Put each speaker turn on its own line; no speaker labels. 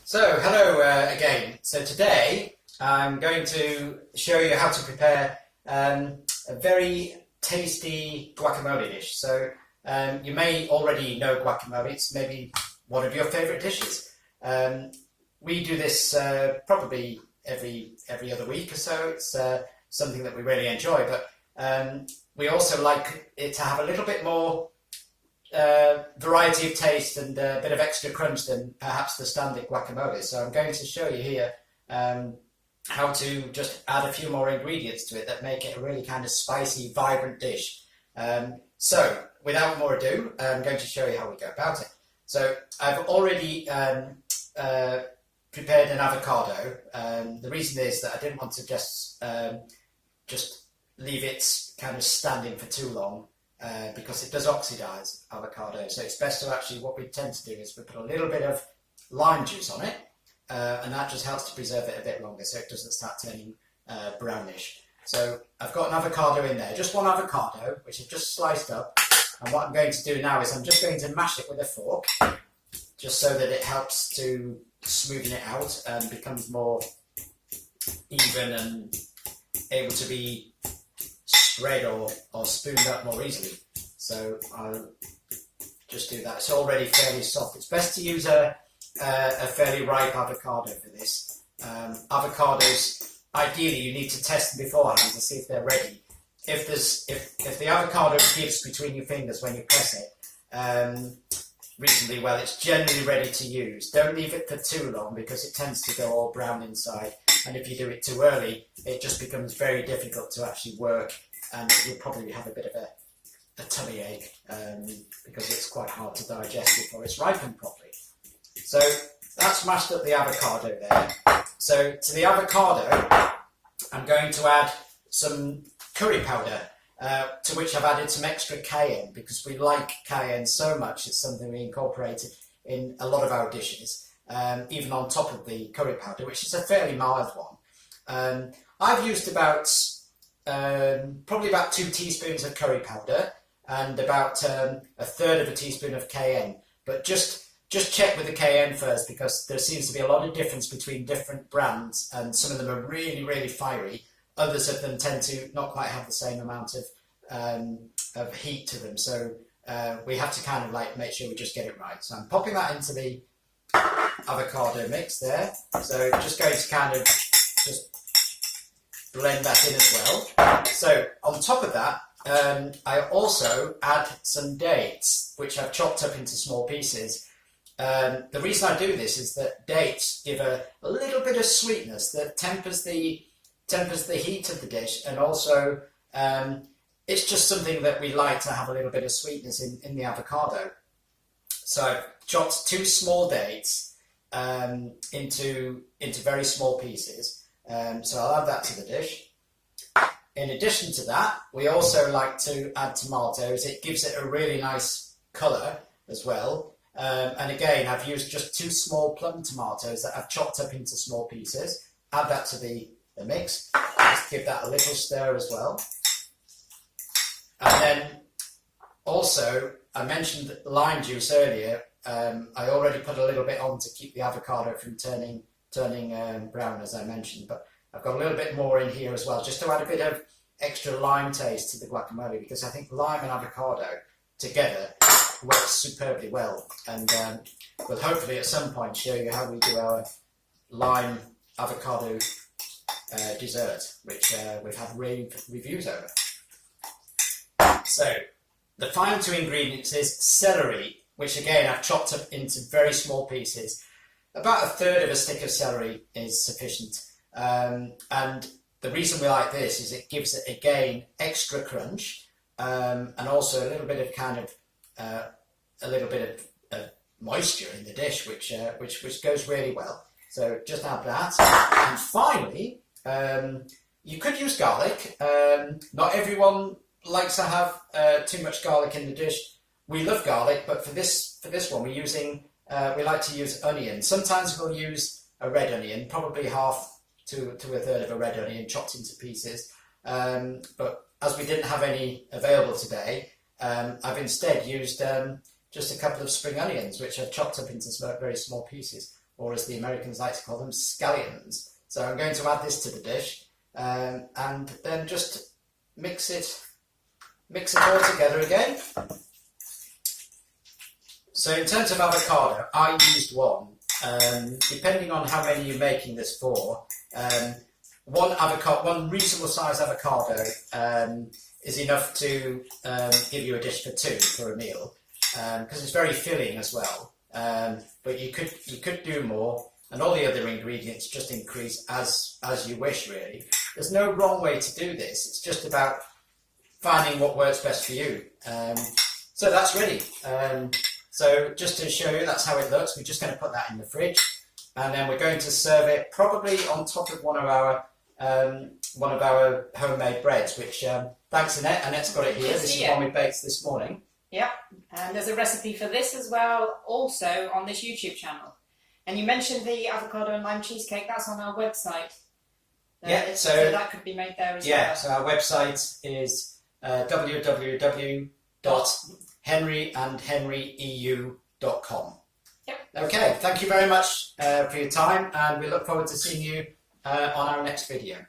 So, hello again. So today I'm going to show you how to prepare a very tasty guacamole dish. So you may already know guacamole. It's maybe one of your favourite dishes. We do this probably every other week or so. It's something that we really enjoy, but we also like it to have a little bit more variety of taste and a bit of extra crunch than perhaps the standard guacamole. So I'm going to show you here how to just add a few more ingredients to it that make it a really kind of spicy, vibrant dish. So without more ado, I'm going to show you how we go about it. So I've already prepared an avocado. The reason is that I didn't want to just leave it kind of standing for too long. Because it does oxidize avocado, so it's best to actually, what we tend to do is we put a little bit of lime juice on it, and that just helps to preserve it a bit longer so it doesn't start turning brownish. So I've got an avocado in there, just one avocado, which I've just sliced up, and what I'm going to do now is I'm just going to mash it with a fork, just so that it helps to smoothen it out and becomes more even and able to be spread or spooned up more easily. So I'll just do that. It's already fairly soft. It's best to use a fairly ripe avocado for this. Avocados, ideally you need to test them beforehand to see if they're ready. If the avocado gives between your fingers when you press it reasonably well, it's generally ready to use. Don't leave it for too long because it tends to go all brown inside, and if you do it too early it just becomes very difficult to actually work, and you'll probably have a bit of a tummy ache because it's quite hard to digest before it's ripened properly. So that's mashed up the avocado there. So to the avocado I'm going to add some curry powder, to which I've added some extra cayenne because we like cayenne so much. It's something we incorporated in a lot of our dishes, even on top of the curry powder, which is a fairly mild one. I've used probably about 2 teaspoons of curry powder and about a third of a teaspoon of cayenne. But just check with the cayenne first, because there seems to be a lot of difference between different brands, and some of them are really, really fiery. Others of them tend to not quite have the same amount of heat to them. So we have to kind of like make sure we just get it right. So I'm popping that into the avocado mix there. So just going to kind of just blend that in as well. So on top of that, I also add some dates, which I've chopped up into small pieces. The reason I do this is that dates give a little bit of sweetness that tempers the heat of the dish, and also it's just something that we like to have a little bit of sweetness in the avocado. So I've chopped 2 small dates into very small pieces. So I'll add that to the dish. In addition to that, we also like to add tomatoes. It gives it a really nice colour as well. And again, I've used just 2 small plum tomatoes that I've chopped up into small pieces. Add that to the mix. Just give that a little stir as well. And then also, I mentioned lime juice earlier. I already put a little bit on to keep the avocado from turning brown, as I mentioned, but I've got a little bit more in here as well, just to add a bit of extra lime taste to the guacamole, because I think lime and avocado together works superbly well. And we'll hopefully at some point show you how we do our lime avocado dessert, which we've had reviews over. So the final 2 ingredients is celery, which again I've chopped up into very small pieces. About a third of a stick of celery is sufficient. And the reason we like this is it gives it, again, extra crunch, and also a little bit of kind of moisture in the dish, which goes really well. So just add that. And finally, you could use garlic. Not everyone likes to have too much garlic in the dish. We love garlic, but for this one we like to use onion. Sometimes we'll use a red onion, probably half to a third of a red onion chopped into pieces. But as we didn't have any available today, I've instead used just a couple of spring onions, which I've chopped up into very small pieces. or as the Americans like to call them, scallions. So I'm going to add this to the dish, and then just mix it all together again. So in terms of avocado, I used one. Depending on how many you're making this for, one reasonable size avocado is enough to give you a dish for two for a meal, because it's very filling as well. But you could do more, and all the other ingredients just increase as you wish, really. There's no wrong way to do this. It's just about finding what works best for you. So that's ready. So just to show you, that's how it looks. We're just going to put that in the fridge, and then we're going to serve it probably on top of one of our homemade breads. Which thanks, Annette. Annette's got it here. This is one we baked this morning.
Yep, and there's a recipe for this as well, also on this YouTube channel. And you mentioned the avocado and lime cheesecake. That's on our website. So that could be made there as well.
Yeah. So our website is www.henryandhenryeu.com.
Yep.
Okay, thank you very much for your time, and we look forward to seeing you on our next video.